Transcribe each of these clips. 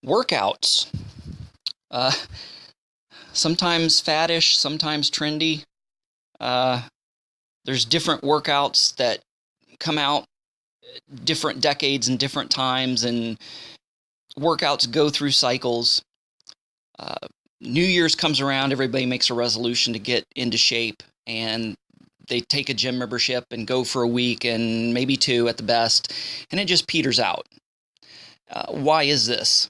Workouts. Uh, Sometimes faddish, sometimes trendy. Uh, there's different workouts that come out different decades and different times, and workouts go through cycles. Uh, New Year's comes around, everybody makes a resolution to get into shape, and they take a gym membership and go for a week and maybe two at the best, and it just peters out. Why is this?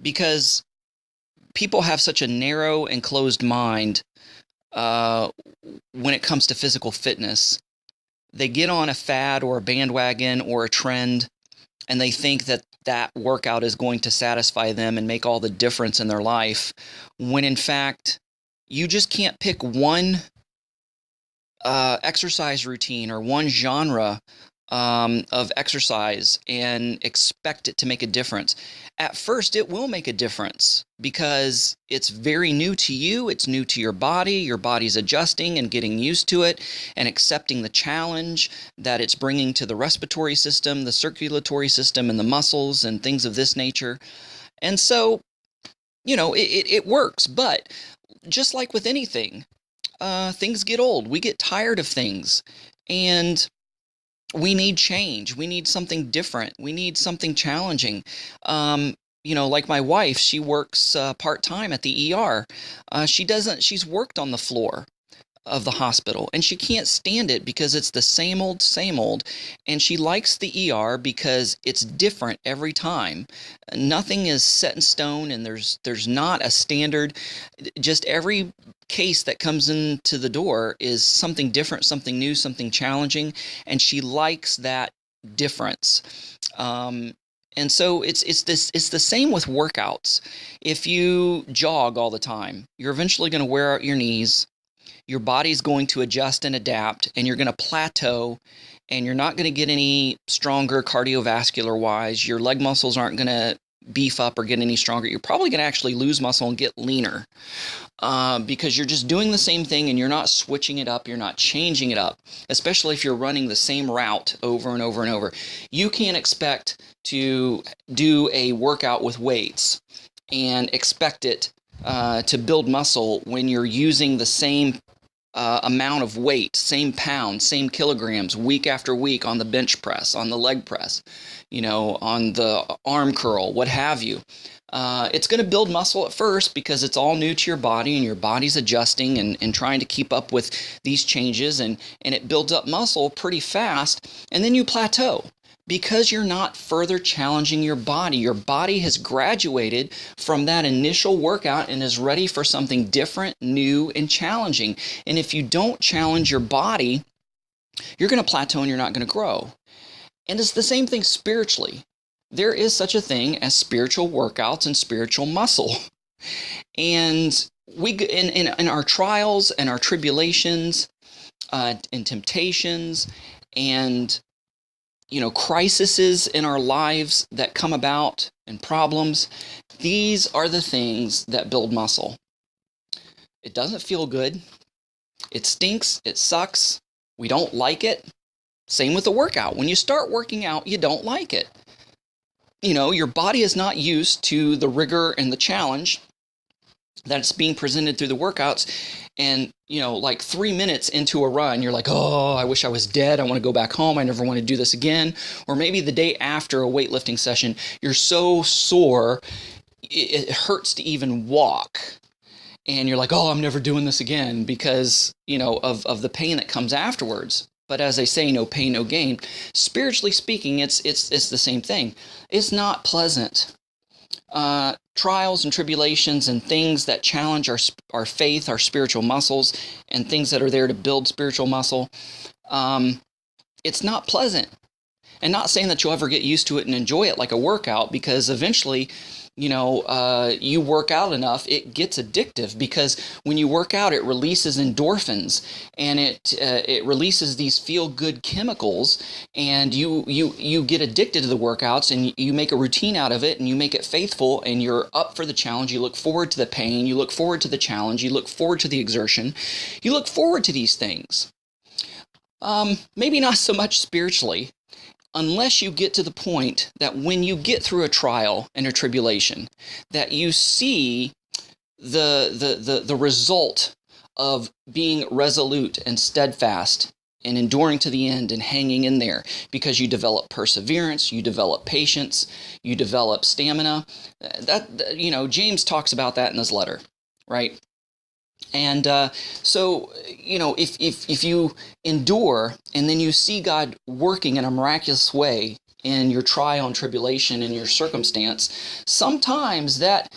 Because people have such a narrow and closed mind uh, when it comes to physical fitness. They get on a fad or a bandwagon or a trend, and they think that that workout is going to satisfy them and make all the difference in their life, when in fact, you just can't pick one exercise routine or one genre of exercise and expect it to make a difference. At first, it will make a difference because it's very new to you. It's new to your body. Your body's adjusting and getting used to it and accepting the challenge that it's bringing to the respiratory system, the circulatory system, and the muscles and things of this nature. And so, it works. But just like with anything, things get old. We get tired of things. And we need change. We need something different. We need something challenging. Like my wife, she works part-time at the ER. She's worked on the floor of the hospital, and she can't stand it because it's the same old, and she likes the ER because it's different every time. Nothing is set in stone, and there's not a standard. Just every case that comes into the door is something different, something new, something challenging, and she likes that difference. And so it's the same with workouts. If you jog all the time, you're eventually going to wear out your knees. Your body's going to adjust and adapt, and you're going to plateau, and you're not going to get any stronger cardiovascular wise. Your leg muscles aren't going to beef up or get any stronger. You're probably going to actually lose muscle and get leaner because you're just doing the same thing and you're not switching it up. You're not changing it up, especially if you're running the same route over and over and over. You can't expect to do a workout with weights and expect it to build muscle when you're using the same amount of weight, same pounds, same kilograms, week after week on the bench press, on the leg press, on the arm curl, what have you. It's going to build muscle at first because it's all new to your body and your body's adjusting and trying to keep up with these changes, and it builds up muscle pretty fast, and then you plateau. Because you're not further challenging your body. Your body has graduated from that initial workout and is ready for something different, new, and challenging. And if you don't challenge your body, you're going to plateau and you're not going to grow. And it's the same thing spiritually. There is such a thing as spiritual workouts and spiritual muscle. And we in our trials and our tribulations and temptations and crises in our lives that come about and problems, these are the things that build muscle. It doesn't feel good. It stinks. It sucks. We don't like it. Same with the workout. When you start working out, you don't like it. Your body is not used to the rigor and the challenge that's being presented through the workouts. And, like 3 minutes into a run, you're like, oh, I wish I was dead. I want to go back home. I never want to do this again. Or maybe the day after a weightlifting session, you're so sore, it hurts to even walk. And you're like, oh, I'm never doing this again because, of the pain that comes afterwards. But as they say, no pain, no gain. Spiritually speaking, it's the same thing. It's not pleasant. Trials and tribulations and things that challenge our faith, our spiritual muscles, and things that are there to build spiritual muscle, it's not pleasant. And not saying that you'll ever get used to it and enjoy it like a workout, because eventually, you work out enough, it gets addictive, because when you work out, it releases endorphins, and it releases these feel-good chemicals, and you get addicted to the workouts, and you make a routine out of it, and you make it faithful, and you're up for the challenge. You look forward to the pain. You look forward to the challenge. You look forward to the exertion. You look forward to these things. Maybe not so much spiritually. unless you get to the point that when you get through a trial and a tribulation, that you see the result of being resolute and steadfast and enduring to the end and hanging in there, because you develop perseverance, you develop patience, you develop stamina. James talks about that in his letter, right? And so, if you endure and then you see God working in a miraculous way in your trial and tribulation and your circumstance, sometimes that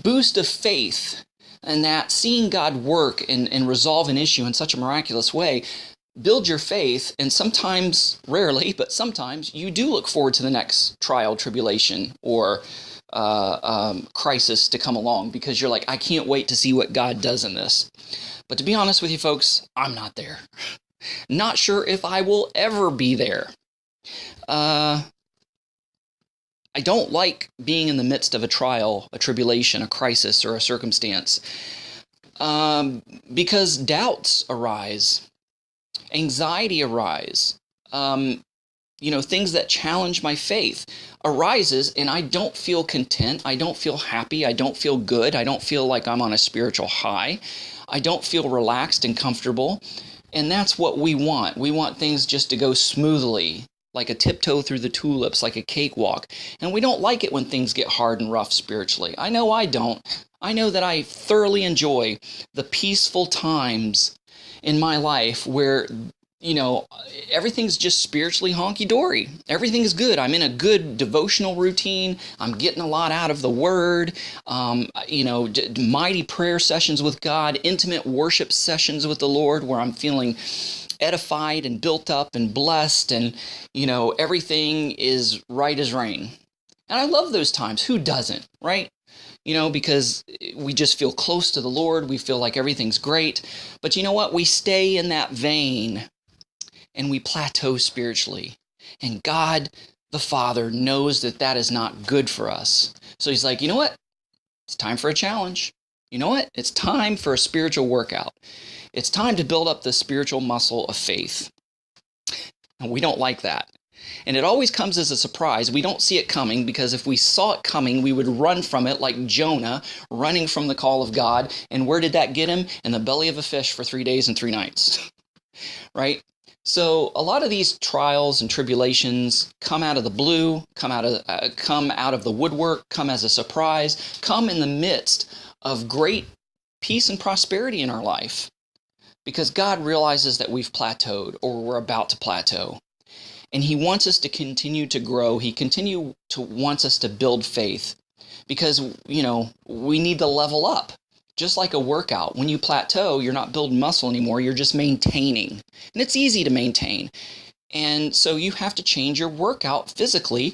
boost of faith and that seeing God work and resolve an issue in such a miraculous way build your faith, and sometimes, rarely, but sometimes you do look forward to the next trial, tribulation, or crisis to come along, because you're like, I can't wait to see what God does in this. But to be honest with you folks, I'm not there. Not sure if I will ever be there. I don't like being in the midst of a trial, a tribulation, a crisis, or a circumstance, because doubts arise. Anxiety arise, things that challenge my faith arises, and I don't feel content. I don't feel happy. I don't feel good. I don't feel like I'm on a spiritual high. I don't feel relaxed and comfortable. And that's what we want. We want things just to go smoothly, like a tiptoe through the tulips, like a cakewalk. And we don't like it when things get hard and rough spiritually. I know I don't. I know that I thoroughly enjoy the peaceful times in my life where, everything's just spiritually honky-dory. Everything is good. I'm in a good devotional routine. I'm getting a lot out of the Word. Mighty prayer sessions with God, intimate worship sessions with the Lord where I'm feeling edified and built up and blessed, and, everything is right as rain. And I love those times. Who doesn't, right? Because we just feel close to the Lord. We feel like everything's great. But you know what? We stay in that vein and we plateau spiritually. And God, the Father, knows that that is not good for us. So he's like, you know what? It's time for a challenge. You know what? It's time for a spiritual workout. It's time to build up the spiritual muscle of faith. And we don't like that. And it always comes as a surprise. We don't see it coming, because if we saw it coming, we would run from it like Jonah, running from the call of God. And where did that get him? In the belly of a fish for 3 days and 3 nights, right? So a lot of these trials and tribulations come out of the blue, come out of the woodwork, come as a surprise, come in the midst of great peace and prosperity in our life, because God realizes that we've plateaued, or we're about to plateau. And he wants us to continue to grow. He wants us to build faith, because, we need to level up. Just like a workout, when you plateau, you're not building muscle anymore. You're just maintaining. And it's easy to maintain. And so you have to change your workout physically,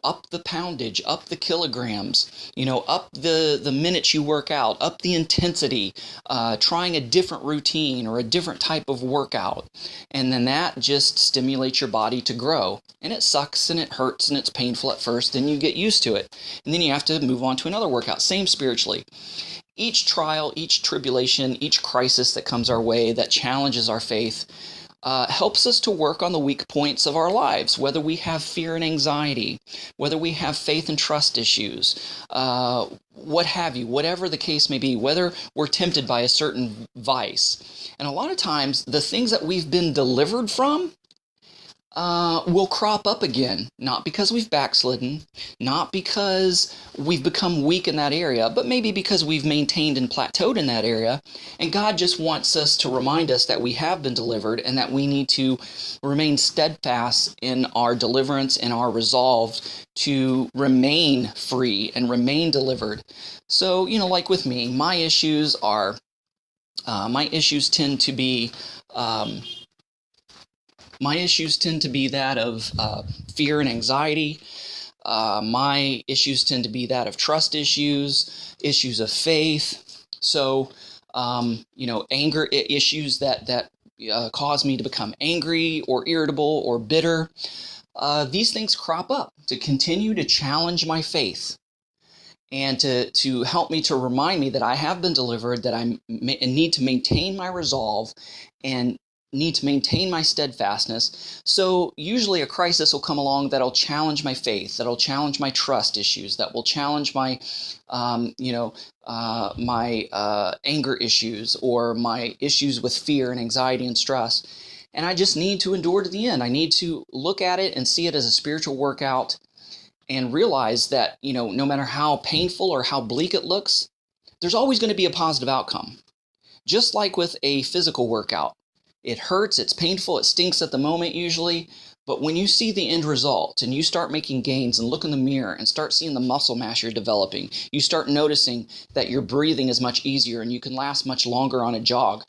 up the poundage, up the kilograms, up the minutes you work out, up the intensity, trying a different routine or a different type of workout. And then that just stimulates your body to grow. And it sucks and it hurts and it's painful at first. Then you get used to it. And then you have to move on to another workout. Same spiritually. Each trial, each tribulation, each crisis that comes our way that challenges our faith helps us to work on the weak points of our lives, whether we have fear and anxiety, whether we have faith and trust issues, what have you, whatever the case may be, whether we're tempted by a certain vice. And a lot of times, the things that we've been delivered from will crop up again, not because we've backslidden, not because we've become weak in that area, but maybe because we've maintained and plateaued in that area. And God just wants us to remind us that we have been delivered and that we need to remain steadfast in our deliverance and our resolve to remain free and remain delivered. So, like with me, my issues tend to be that of fear and anxiety. My issues tend to be that of trust issues of faith. So, anger issues that cause me to become angry or irritable or bitter. These things crop up to continue to challenge my faith and to help me, to remind me that I have been delivered, that I need to maintain my resolve and need to maintain my steadfastness. So usually a crisis will come along that'll challenge my faith, that'll challenge my trust issues, that will challenge my, my anger issues, or my issues with fear and anxiety and stress. And I just need to endure to the end. I need to look at it and see it as a spiritual workout, and realize that, no matter how painful or how bleak it looks, there's always going to be a positive outcome. Just like with a physical workout, it hurts, it's painful, it stinks at the moment usually, but when you see the end result and you start making gains and look in the mirror and start seeing the muscle mass you're developing, you start noticing that your breathing is much easier and you can last much longer on a jog.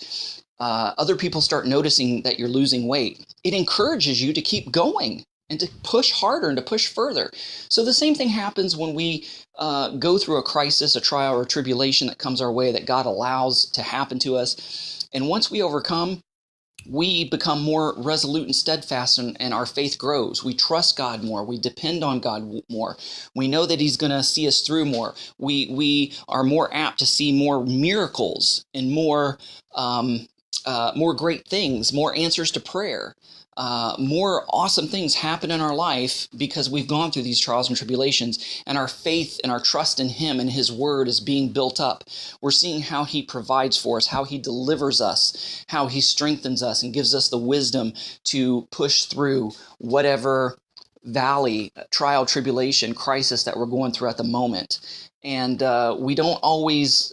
Other people start noticing that you're losing weight. It encourages you to keep going and to push harder and to push further. So the same thing happens when we go through a crisis, a trial, or a tribulation that comes our way that God allows to happen to us. And once we overcome, we become more resolute and steadfast, and our faith grows. We trust God more. We depend on God more. We know that He's going to see us through more. We are more apt to see more miracles and more great things, more answers to prayer. More awesome things happen in our life because we've gone through these trials and tribulations, and our faith and our trust in Him and His Word is being built up. We're seeing how He provides for us, how He delivers us, how He strengthens us and gives us the wisdom to push through whatever valley, trial, tribulation, crisis that we're going through at the moment. And we don't always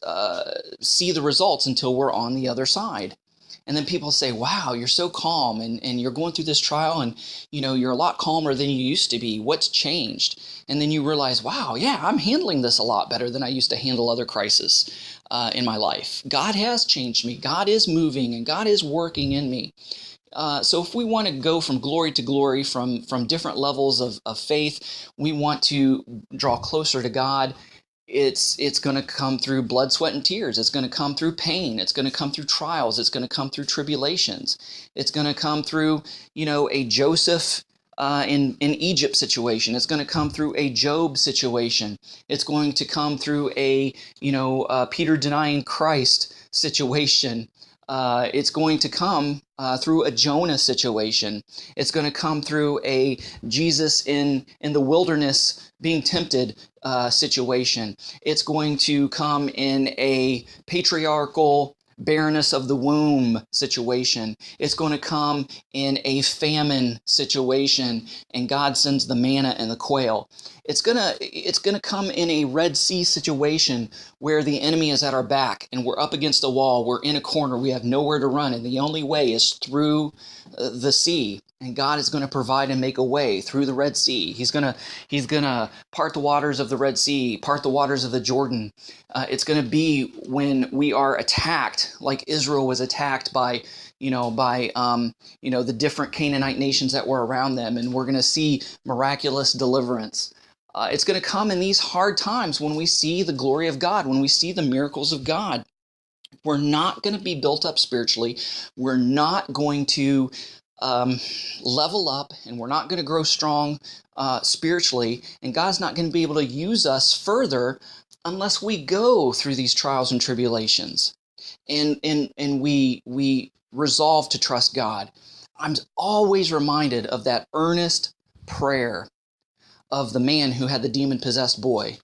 see the results until we're on the other side. And then people say, wow, you're so calm, and you're going through this trial, and you're a lot calmer than you used to be. What's changed? And then you realize, wow, yeah, I'm handling this a lot better than I used to handle other crises in my life. God has changed me. God is moving, and God is working in me. So if we want to go from glory to glory, from different levels of faith, we want to draw closer to God. It's going to come through blood, sweat, and tears. It's going to come through pain. It's going to come through trials. It's going to come through tribulations. It's going to come through, a Joseph in Egypt situation. It's going to come through a Job situation. It's going to come through a Peter denying Christ situation. It's going to come through a Jonah situation. It's going to come through a Jesus in the wilderness being tempted situation. It's going to come in a patriarchal barrenness of the womb situation. It's going to come in a famine situation, and God sends the manna and the quail. It's gonna come in a Red Sea situation where the enemy is at our back and we're up against a wall. We're in a corner. We have nowhere to run, and the only way is through the sea. And God is going to provide and make a way through the Red Sea. He's gonna part the waters of the Red Sea, part the waters of the Jordan. It's going to be when we are attacked, like Israel was attacked by the different Canaanite nations that were around them, and we're going to see miraculous deliverance. It's going to come in these hard times when we see the glory of God, when we see the miracles of God. We're not going to be built up spiritually. We're not going to level up, and we're not going to grow strong spiritually, and God's not going to be able to use us further unless we go through these trials and tribulations, and we resolve to trust God. I'm always reminded of that earnest prayer of the man who had the demon-possessed boy.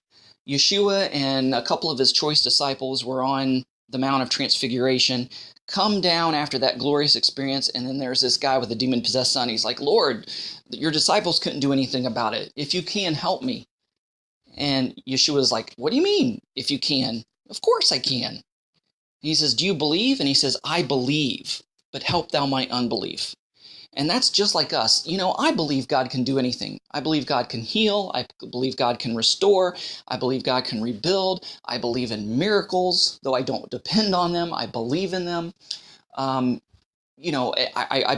Yeshua and a couple of his choice disciples were on the Mount of Transfiguration, come down after that glorious experience, and then there's this guy with a demon-possessed son. He's like, Lord, your disciples couldn't do anything about it. If you can, help me. And Yeshua's like, what do you mean, if you can? Of course I can. He says, do you believe? And he says, I believe, but help thou my unbelief. And that's just like us. I believe God can do anything. I believe God can heal. I believe God can restore. I believe God can rebuild. I believe in miracles, though I don't depend on them. I believe in them. I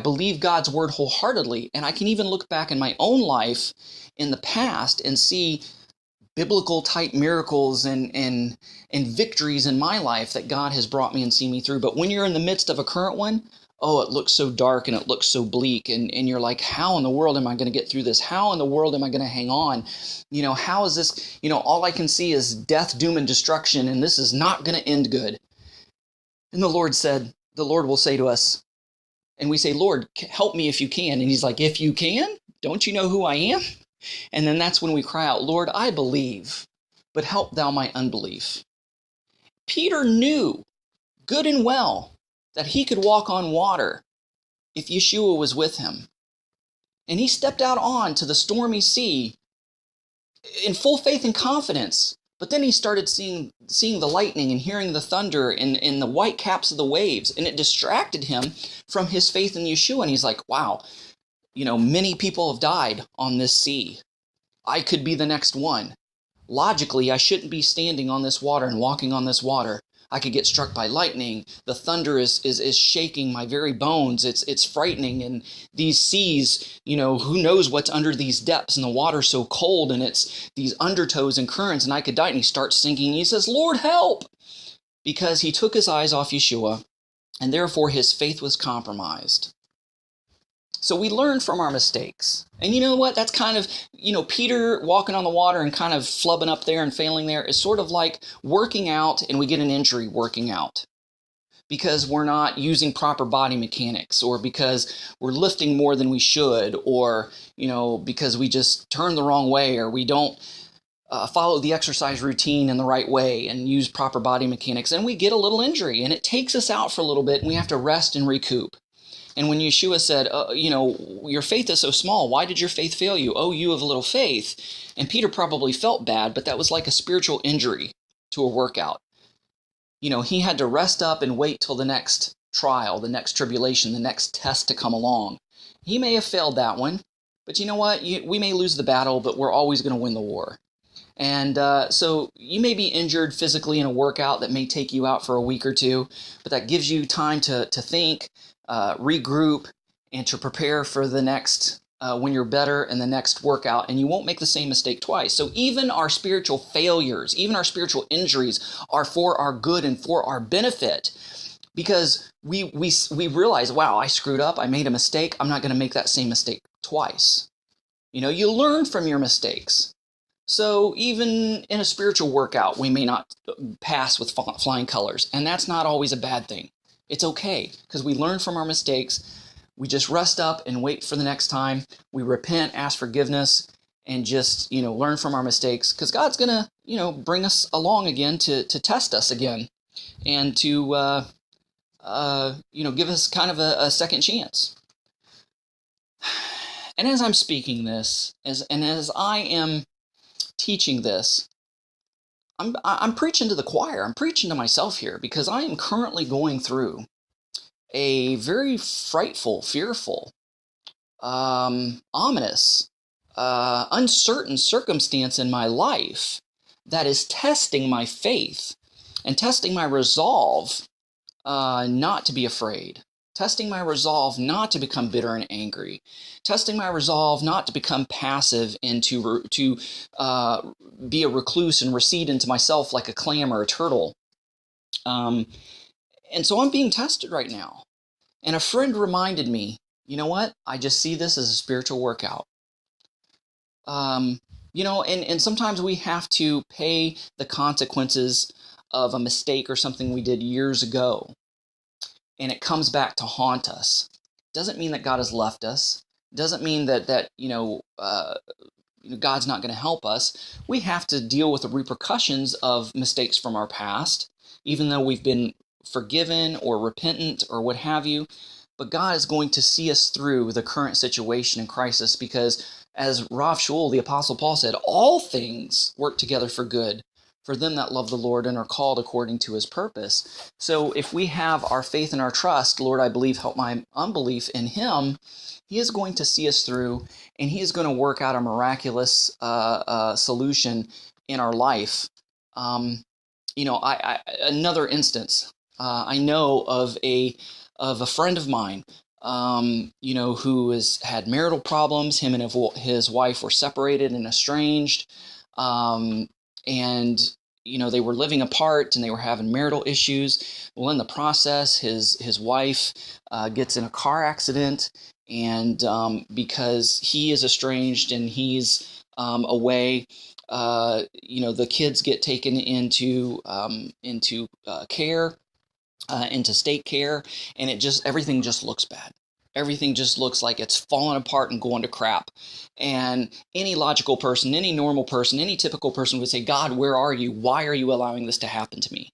believe God's word wholeheartedly. And I can even look back in my own life in the past and see biblical type miracles and victories in my life that God has brought me and seen me through. But when you're in the midst of a current one, oh, it looks so dark and it looks so bleak. And you're like, how in the world am I going to get through this? How in the world am I going to hang on? How is this? All I can see is death, doom, and destruction, and this is not going to end good. And the Lord will say to us, And we say, Lord, help me if you can. And he's like, if you can, don't you know who I am? And then that's when we cry out, Lord, I believe, but help thou my unbelief. Peter knew good and well that he could walk on water if Yeshua was with him. And he stepped out on to the stormy sea in full faith and confidence. But then he started seeing the lightning and hearing the thunder and the white caps of the waves, and it distracted him from his faith in Yeshua. And he's like, wow, many people have died on this sea. I could be the next one. Logically, I shouldn't be standing on this water and walking on this water. I could get struck by lightning. The thunder is shaking my very bones. It's frightening. And these seas, who knows what's under these depths, and the water's so cold, and it's these undertows and currents, and I could die. And he starts sinking. And he says, Lord, help! Because he took his eyes off Yeshua, and therefore his faith was compromised. So we learn from our mistakes. And you know what? That's kind of, Peter walking on the water and kind of flubbing up there and failing there is sort of like working out and we get an injury working out because we're not using proper body mechanics, or because we're lifting more than we should, or, because we just turn the wrong way, or we don't follow the exercise routine in the right way and use proper body mechanics. And we get a little injury and it takes us out for a little bit and we have to rest and recoup. And when Yeshua said, your faith is so small, why did your faith fail you? Oh, you have little faith. And Peter probably felt bad, but that was like a spiritual injury to a workout. He had to rest up and wait till the next trial, the next tribulation, the next test to come along. He may have failed that one, but you know what? We may lose the battle, but we're always going to win the war. And so you may be injured physically in a workout that may take you out for a week or two, but that gives you time to think, regroup, and to prepare for the next, when you're better, in the next workout, and you won't make the same mistake twice. So even our spiritual failures, even our spiritual injuries are for our good and for our benefit, because we realize, wow, I screwed up, I made a mistake, I'm not going to make that same mistake twice. You learn from your mistakes. So even in a spiritual workout, we may not pass with flying colors, and that's not always a bad thing. It's okay, because we learn from our mistakes. We just rest up and wait for the next time. We repent, ask forgiveness, and just, learn from our mistakes, because God's going to, bring us along again to test us again, and to, give us kind of a second chance. And as I'm speaking this, as I am teaching this, I'm preaching to the choir. I'm preaching to myself here, because I am currently going through a very frightful, fearful, ominous, uncertain circumstance in my life that is testing my faith and testing my resolve not to be afraid, testing my resolve not to become bitter and angry, testing my resolve not to become passive and to be a recluse and recede into myself like a clam or a turtle. And so I'm being tested right now. And a friend reminded me, you know what? I just see this as a spiritual workout. And sometimes we have to pay the consequences of a mistake or something we did years ago. And it comes back to haunt us. Doesn't mean that God has left us. Doesn't mean that God's not going to help us. We have to deal with the repercussions of mistakes from our past, even though we've been forgiven or repentant or what have you. But God is going to see us through the current situation and crisis, because as Rav Shaul, the Apostle Paul, said, all things work together for good for them that love the Lord and are called according to his purpose. So if we have our faith and our trust, Lord, I believe, help my unbelief, in him, he is going to see us through, and he is going to work out a miraculous solution in our life. Another instance, I know of a friend of mine, who has had marital problems. Him and his wife were separated and estranged, and they were living apart and they were having marital issues. Well, in the process, his wife gets in a car accident, and because he is estranged and he's away, the kids get taken into care, into state care, and everything just looks bad. Everything just looks like it's falling apart and going to crap. And any logical person, any normal person, any typical person would say, God, where are you? Why are you allowing this to happen to me?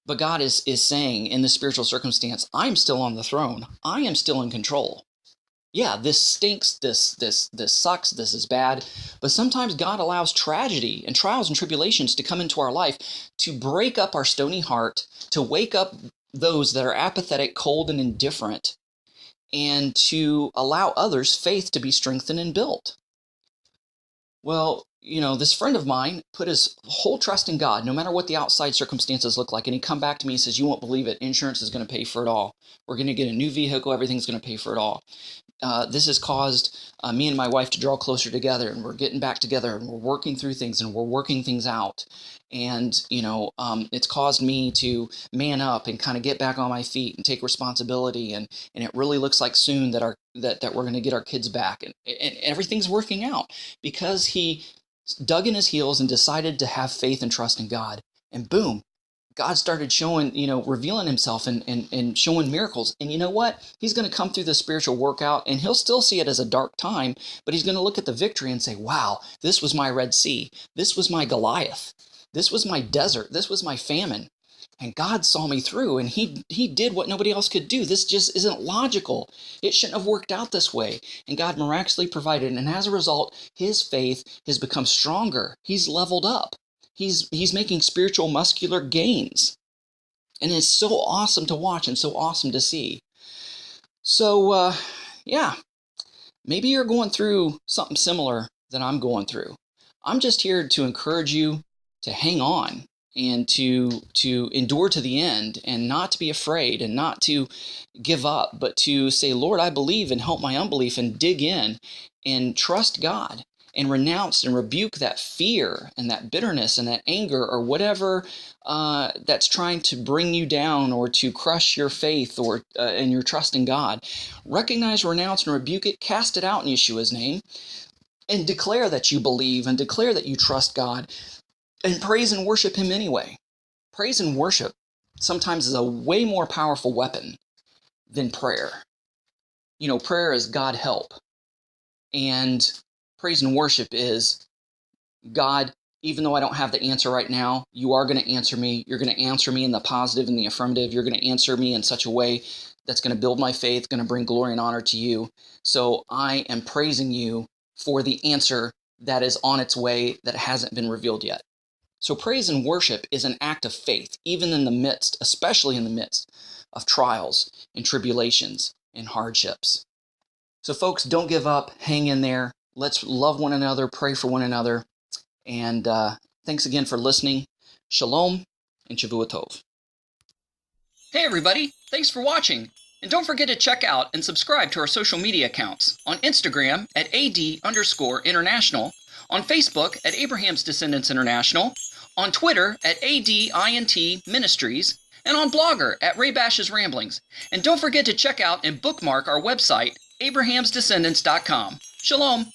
But God is saying in this spiritual circumstance, I'm still on the throne. I am still in control. Yeah, this stinks, this sucks, this is bad. But sometimes God allows tragedy and trials and tribulations to come into our life to break up our stony heart, to wake up those that are apathetic, cold, and indifferent, and to allow others' faith to be strengthened and built. Well, this friend of mine put his whole trust in God, no matter what the outside circumstances look like. And he come back to me and says, you won't believe it. Insurance is going to pay for it all. We're going to get a new vehicle. Everything's going to pay for it all. This has caused me and my wife to draw closer together, and we're getting back together, and we're working through things, and we're working things out. And, it's caused me to man up and kind of get back on my feet and take responsibility. And it really looks like soon that we're going to get our kids back, and everything's working out because he dug in his heels and decided to have faith and trust in God. And boom, God started showing, revealing himself and showing miracles. And you know what? He's going to come through the spiritual workout, and he'll still see it as a dark time, but he's going to look at the victory and say, wow, this was my Red Sea. This was my Goliath. This was my desert. This was my famine. And God saw me through, and he did what nobody else could do. This just isn't logical. It shouldn't have worked out this way. And God miraculously provided. And as a result, his faith has become stronger. He's leveled up. He's making spiritual muscular gains. And it's so awesome to watch and so awesome to see. So, yeah, maybe you're going through something similar that I'm going through. I'm just here to encourage you to hang on and to endure to the end, and not to be afraid and not to give up, but to say, Lord, I believe, and help my unbelief, and dig in and trust God and renounce and rebuke that fear and that bitterness and that anger or whatever that's trying to bring you down or to crush your faith or and your trust in God. Recognize, renounce, and rebuke it, cast it out in Yeshua's name, and declare that you believe and declare that you trust God. And praise and worship him anyway. Praise and worship sometimes is a way more powerful weapon than prayer. Prayer is God help. And praise and worship is, God, even though I don't have the answer right now, you are going to answer me. You're going to answer me in the positive and the affirmative. You're going to answer me in such a way that's going to build my faith, going to bring glory and honor to you. So I am praising you for the answer that is on its way that hasn't been revealed yet. So praise and worship is an act of faith, even in the midst, especially in the midst of trials and tribulations and hardships. So folks, don't give up. Hang in there. Let's love one another, pray for one another. And thanks again for listening. Shalom and Shavua Tov. Hey everybody, thanks for watching. And don't forget to check out and subscribe to our social media accounts on Instagram at AD_International, on Facebook at Abraham's Descendants International, on Twitter at ADINT Ministries, and on Blogger at Ray Bash's Ramblings. And don't forget to check out and bookmark our website, abrahamsdescendants.com. Shalom.